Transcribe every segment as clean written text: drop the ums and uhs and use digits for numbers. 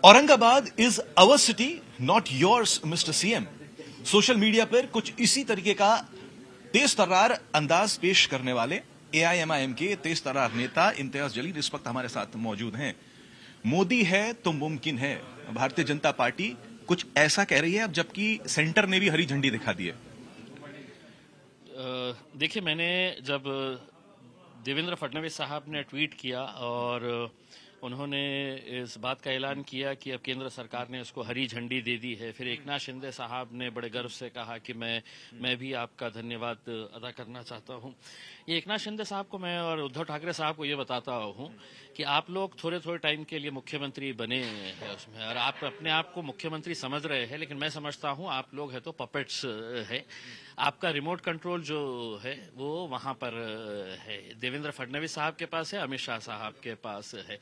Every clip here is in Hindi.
Aurangabad is our city, not yours mister CM. Social media पर कुछ इसी तरीके का तेज तर्रार अंदाज पेश करने वाले एआईएमआईएम के तेज तर्रार नेता इम्तियाज जलील इस वक्त हमारे साथ मौजूद हैं। मोदी है तो मुमकिन है, भारतीय जनता पार्टी कुछ ऐसा कह रही है अब, जबकि सेंटर ने भी हरी झंडी दिखा दी है। देखिए, मैंने जब देवेंद्र फडणवीस साहब ने ट्वीट किया और उन्होंने इस बात का ऐलान किया कि अब केंद्र सरकार ने इसको हरी झंडी दे दी है, फिर एकनाथ शिंदे साहब ने बड़े गर्व से कहा कि मैं भी आपका धन्यवाद अदा करना चाहता हूं। ये एकनाथ शिंदे साहब को मैं और उद्धव ठाकरे साहब को ये बताता हूं कि आप लोग थोड़े थोड़े टाइम के लिए मुख्यमंत्री बने हैं उसमें, और आप अपने आप को मुख्यमंत्री समझ रहे हैं, लेकिन मैं समझता हूं आप लोग है तो पपेट्स है। आपका रिमोट कंट्रोल जो है वो वहां पर है, देवेंद्र फडणवीस साहब के पास है, अमित शाह साहब के पास है।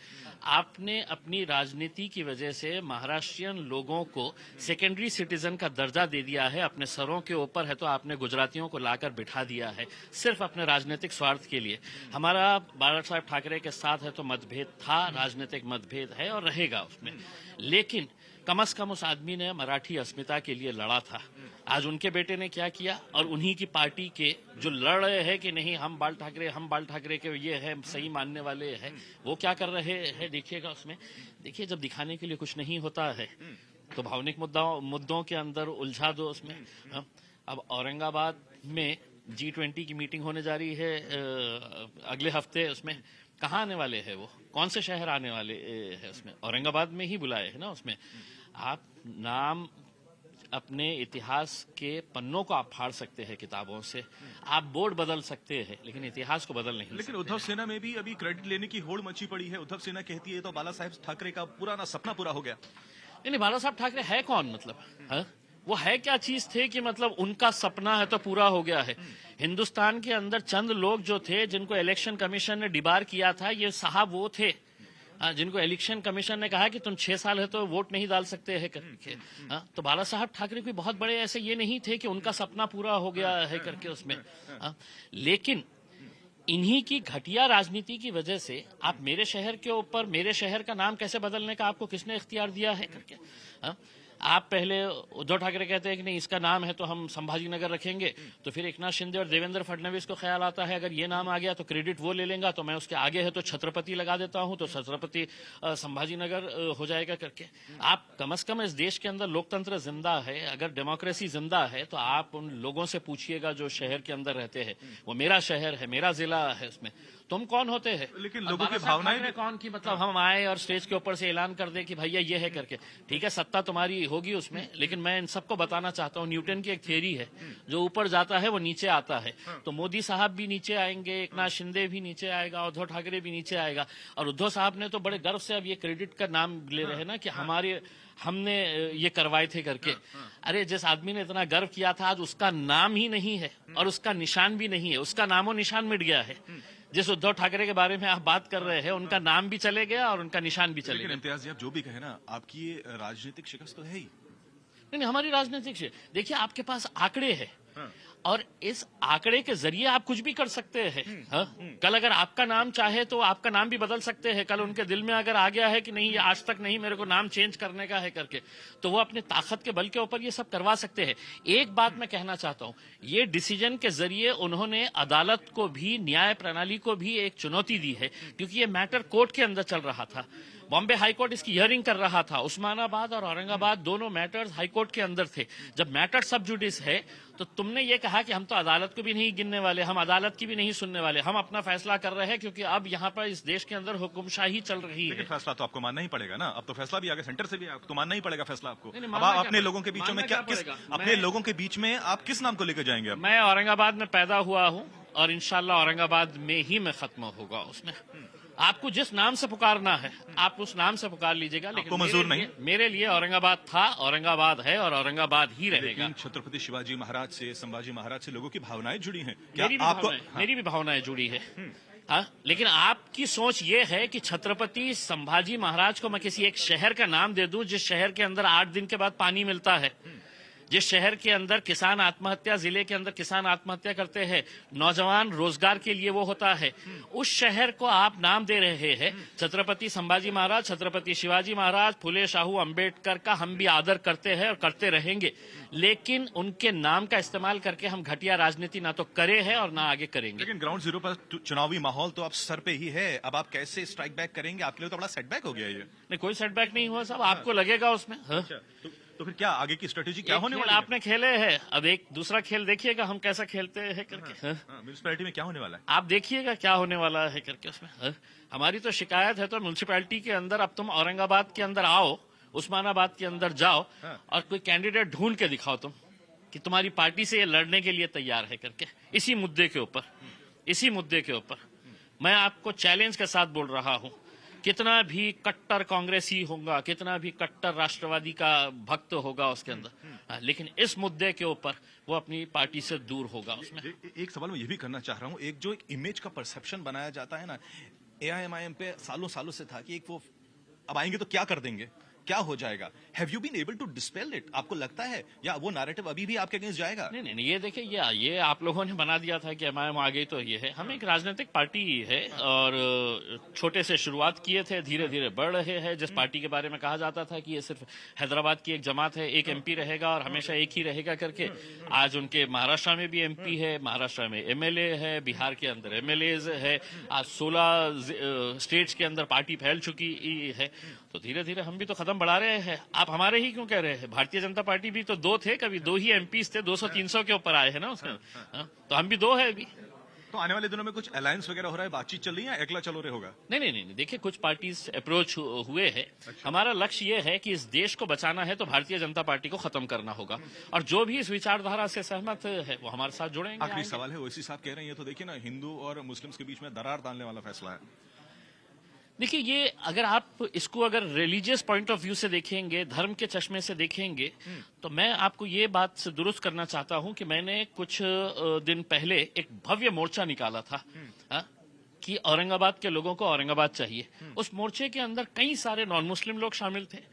आपने अपनी राजनीति की वजह से महाराष्ट्रियन लोगों को सेकेंडरी सिटीजन का दर्जा दे दिया है, अपने सरों के ऊपर है तो आपने गुजरातियों को लाकर बिठा दिया है सिर्फ अपने राजनीतिक स्वार्थ के लिए। हमारा बाला साहब ठाकरे के साथ है तो मतभेद था, राजनीतिक मतभेद है और रहेगा उसमें, लेकिन कम से कम उस आदमी ने मराठी अस्मिता के लिए लड़ा था। आज उनके बेटे ने क्या किया, और उन्हीं की पार्टी के जो लड़ रहे हैं कि नहीं हम बाल ठाकरे के ये है सही मानने वाले हैं, वो क्या कर रहे हैं देखिएगा उसमें। देखिए, जब दिखाने के लिए कुछ नहीं होता है तो भावनिक मुद्दों के अंदर उलझा दो उसमें। अब औरंगाबाद में G20 की मीटिंग होने जा रही है अगले हफ्ते, उसमें कहाँ आने वाले हैं वो, कौन से शहर आने वाले हैं उसमें, औरंगाबाद में ही बुलाए है ना उसमें। आप नाम अपने इतिहास के पन्नों को आप फाड़ सकते हैं किताबों से, आप बोर्ड बदल सकते हैं, लेकिन इतिहास को बदल नहीं। लेकिन उद्धव सेना में भी अभी क्रेडिट लेने की होड़ मची पड़ी है। उद्धव सेना कहती है तो बाला साहेब ठाकरे का पुराना सपना पूरा हो गया। नहीं, बाला साहब ठाकरे है कौन, मतलब है? वो है क्या चीज थे कि मतलब उनका सपना है तो पूरा हो गया है। हिंदुस्तान के अंदर चंद लोग जो थे जिनको इलेक्शन कमीशन ने डिबार किया था, ये साहब वो थे जिनको इलेक्शन कमीशन ने कहा कि तुम 6 साल है तो वोट नहीं डाल सकते हैं करके। तो बाला साहब ठाकरे कोई बहुत बड़े ऐसे ये नहीं थे कि उनका सपना पूरा हो गया है करके उसमें। लेकिन इन्हीं की घटिया राजनीति की वजह से आप मेरे शहर के ऊपर, मेरे शहर का नाम कैसे बदलने का आपको किसने इख्तियार दिया है करके। आप पहले उद्धव ठाकरे कहते हैं कि नहीं इसका नाम है तो हम संभाजी नगर रखेंगे, तो फिर एकनाथ शिंदे और देवेंद्र फडणवीस को ख्याल आता है अगर ये नाम आ गया तो क्रेडिट वो ले लेगा, तो मैं उसके आगे है तो छत्रपति लगा देता हूं तो छत्रपति संभाजी नगर हो जाएगा करके। आप कम से कम इस देश के अंदर लोकतंत्र जिंदा है, अगर डेमोक्रेसी जिंदा है तो आप उन लोगों से पूछिएगा जो शहर के अंदर रहते हैं, वो मेरा शहर है, मेरा जिला है, उसमें तुम कौन होते हैं। लेकिन लोगों की भावनाएं कौन की मतलब हम आए और स्टेज के ऊपर से ऐलान कर दे कि भैया ये है करके। ठीक है, सत्ता तुम्हारी होगी उसमें, लेकिन मैं इन सबको बताना चाहता हूँ न्यूटन की एक थियरी है, जो ऊपर जाता है वो नीचे आता है। तो मोदी साहब भी नीचे आएंगे, एकनाथ शिंदे भी नीचे आएगा, उद्धव ठाकरे भी नीचे आएगा। और उद्धव साहब ने तो बड़े गर्व से अब ये क्रेडिट का नाम ले रहे हैं ना कि हमने ये करवाए थे करके। अरे जिस आदमी ने इतना गर्व किया था आज उसका नाम ही नहीं है और उसका निशान भी नहीं है, उसका नामो निशान मिट गया है। जिस उद्धव ठाकरे के बारे में आप बात कर रहे हैं उनका नाम भी चले गया और उनका निशान भी चले गया। इम्तियाज जी, आप जो भी कहे ना, आपकी ये राजनीतिक शिकस्त तो है ही नहीं, हमारी राजनीतिक देखिए, आपके पास आंकड़े हैं और इस आंकड़े के जरिए आप कुछ भी कर सकते हैं। कल अगर आपका नाम चाहे तो आपका नाम भी बदल सकते हैं। कल उनके दिल में अगर आ गया है कि नहीं ये आज तक नहीं मेरे को नाम चेंज करने का है करके, तो वो अपनी ताकत के बल के ऊपर ये सब करवा सकते हैं। एक बात मैं कहना चाहता हूं, ये डिसीजन के जरिए उन्होंने अदालत को भी, न्याय प्रणाली को भी एक चुनौती दी है, क्योंकि ये मैटर कोर्ट के अंदर चल रहा था। बॉम्बे हाईकोर्ट इसकी हियरिंग कर रहा था, उस्मानाबाद और औरंगाबाद दोनों मैटर्स हाईकोर्ट के अंदर थे। जब मैटर सब जुडिस है तो तुमने ये कहा कि हम तो अदालत को भी नहीं गिनने वाले, हम अदालत की भी नहीं सुनने वाले, हम अपना फैसला कर रहे हैं, क्योंकि अब यहाँ पर इस देश के अंदर हुकुमशाही चल रही है। फैसला तो आपको मानना ही पड़ेगा ना, अब तो फैसला भी आ गया सेंटर से भी, आपको मानना ही पड़ेगा फैसला आपको। अब अपने लोगों के बीच में क्या, अपने लोगों के बीच में आप किस नाम को लेकर जाएंगे? मैं औरंगाबाद में पैदा हुआ हूँ और इंशाल्लाह औरंगाबाद में ही मैं खत्म होगा उसमें। आपको जिस नाम से पुकारना है आप उस नाम से पुकार लीजिएगा, लेकिन मंजूर नहीं। मेरे लिए औरंगाबाद था, औरंगाबाद है और औरंगाबाद ही रहेगा। छत्रपति शिवाजी महाराज से, संभाजी महाराज से लोगों की भावनाएं जुड़ी हैं। मेरी भी भावनाएं जुड़ी है। लेकिन आपकी सोच ये है कि छत्रपति संभाजी महाराज को मैं किसी एक शहर का नाम दे दूं जिस शहर के अंदर 8 दिन के बाद पानी मिलता है। जिस शहर के अंदर किसान आत्महत्या, जिले के अंदर किसान आत्महत्या करते हैं, नौजवान रोजगार के लिए वो होता है, उस शहर को आप नाम दे रहे हैं। छत्रपति संभाजी महाराज, छत्रपति शिवाजी महाराज, फुले शाहू अंबेडकर का हम भी आदर करते हैं और करते रहेंगे, लेकिन उनके नाम का इस्तेमाल करके हम घटिया राजनीति ना तो करे हैं और ना आगे करेंगे। लेकिन ग्राउंड जीरो पर चुनावी माहौल तो आप सर पे ही है, अब आप कैसे स्ट्राइक बैक करेंगे? आपके लिए तो बड़ा सेटबैक हो गया ये। नहीं, कोई सेटबैक नहीं हुआ साहब, आपको लगेगा उसमें। हाँ? तो फिर क्या आगे की स्ट्रेटेजी क्या होने वाली है? आपने खेले हैं, अब एक दूसरा खेल देखिएगा हम कैसा खेलते हैं करके। म्यूनिसिपैलिटी में क्या होने वाला है? आप देखिएगा क्या होने वाला है करके उसमें। हमारी तो शिकायत है तो म्यूनिसिपैलिटी के अंदर अब तुम औरंगाबाद के अंदर आओ, उस्मानाबाद के अंदर जाओ और कोई कैंडिडेट ढूंढ के दिखाओ तुम कि तुम्हारी पार्टी से ये लड़ने के लिए तैयार है करके। इसी मुद्दे के ऊपर मैं आपको चैलेंज के साथ बोल रहा हूं, कितना भी कट्टर कांग्रेसी होगा, कितना भी कट्टर राष्ट्रवादी का भक्त होगा उसके अंदर, लेकिन इस मुद्दे के ऊपर वो अपनी पार्टी से दूर होगा उसमें। एक सवाल मैं ये भी करना चाह रहा हूं, एक जो एक इमेज का परसेप्शन बनाया जाता है ना एआईएमआईएम पे सालों सालों से था कि एक वो अब आएंगे तो क्या कर देंगे, क्या हो जाएगा। Have you been able to dispel it? आपको लगता है या वो नैरेटिव अभी भी आपके अगेंस्ट जाएगा? नहीं, ये देखिए, ये आप लोगों ने बना दिया था कि एमआईएम आ गई तो ये है। हम एक राजनीतिक पार्टी है और छोटे से शुरुआत किए थे, धीरे धीरे बढ़ रहे हैं। जिस पार्टी के बारे में कहा जाता था कि ये सिर्फ हैदराबाद की एक जमात है, एक एमपी रहेगा और हमेशा एक ही रहेगा करके, आज उनके महाराष्ट्र में भी एमपी है, महाराष्ट्र में एमएलए है, बिहार के अंदर एमएलएज है, आज 16 स्टेट्स के अंदर पार्टी फैल चुकी है। तो धीरे धीरे हम भी तो कदम बढ़ा रहे हैं। आप हमारे ही क्यों कह रहे हैं? भारतीय जनता पार्टी भी तो 2 थे, कभी 2 ही एमपीज थे, 200-300 के ऊपर आए हैं ना उसमें। तो हम भी 2 है अभी। तो आने वाले दिनों में कुछ अलायंस वगैरह हो रहा है, बातचीत चल रही है, एकला चलो रे होगा? नहीं, देखिए कुछ पार्टीज अप्रोच हुए हैं। हमारा लक्ष्य ये है कि इस देश को बचाना है तो भारतीय जनता पार्टी को खत्म करना होगा, और जो भी इस विचारधारा से सहमत है वो हमारे साथ जुड़ेंगे। आखिरी सवाल है, ओवैसी साहब कह रहे हैं, ये तो देखिए ना हिंदू और मुस्लिम्स के बीच में दरार डालने वाला फैसला है। देखिए, ये अगर आप इसको अगर रिलीजियस पॉइंट ऑफ व्यू से देखेंगे, धर्म के चश्मे से देखेंगे, तो मैं आपको ये बात से दुरुस्त करना चाहता हूं कि मैंने कुछ दिन पहले एक भव्य मोर्चा निकाला था कि औरंगाबाद के लोगों को औरंगाबाद चाहिए। उस मोर्चे के अंदर कई सारे नॉन मुस्लिम लोग शामिल थे,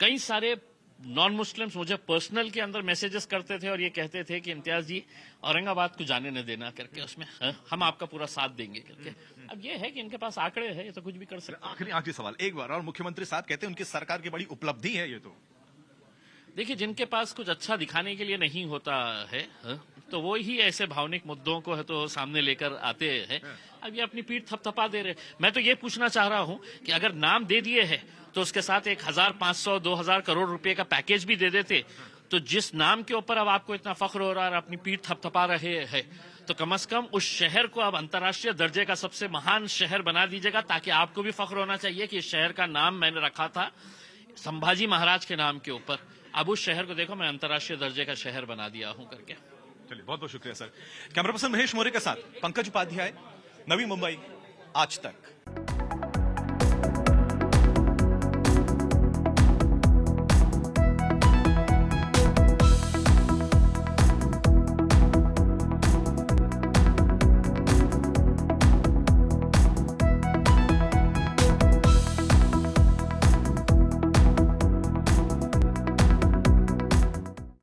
कई सारे नॉन मुस्लिम्स मुझे पर्सनल के अंदर मैसेजेस करते थे और ये कहते थे कि इम्तियाज जी औरंगाबाद को जाने न देना करके, उसमें हम आपका पूरा साथ देंगे करके। अब ये है कि इनके पास आंकड़े हैं, ये तो कुछ भी कर सकते हैं। आखिरी सवाल एक बार और, मुख्यमंत्री साहब कहते हैं उनकी सरकार की बड़ी उपलब्धि है ये तो। देखिए, जिनके पास कुछ अच्छा दिखाने के लिए नहीं होता है तो वो ही ऐसे भावनिक मुद्दों को है तो सामने लेकर आते हैं। अब ये अपनी पीठ थपथपा दे रहे। मैं तो ये पूछना चाह रहा हूं कि अगर नाम दे दिए है तो उसके साथ 1,500-2,000 करोड़ रुपए का पैकेज भी दे देते, तो जिस नाम के ऊपर अब आपको इतना फख्र हो रहा है, अपनी पीठ थपथपा रहे हैं, तो कम से कम उस शहर को अब अंतर्राष्ट्रीय दर्जे का सबसे महान शहर बना दीजिएगा, ताकि आपको भी फख्र होना चाहिए कि इस शहर का नाम मैंने रखा था संभाजी महाराज के नाम के ऊपर। अब उस शहर को देखो मैं अंतर्राष्ट्रीय दर्जे का शहर बना दिया हूं करके। चलिए, बहुत बहुत शुक्रिया sir. Camera person Mahesh Maurya के साथ पंकज उपाध्याय, नवी मुंबई, आज तक।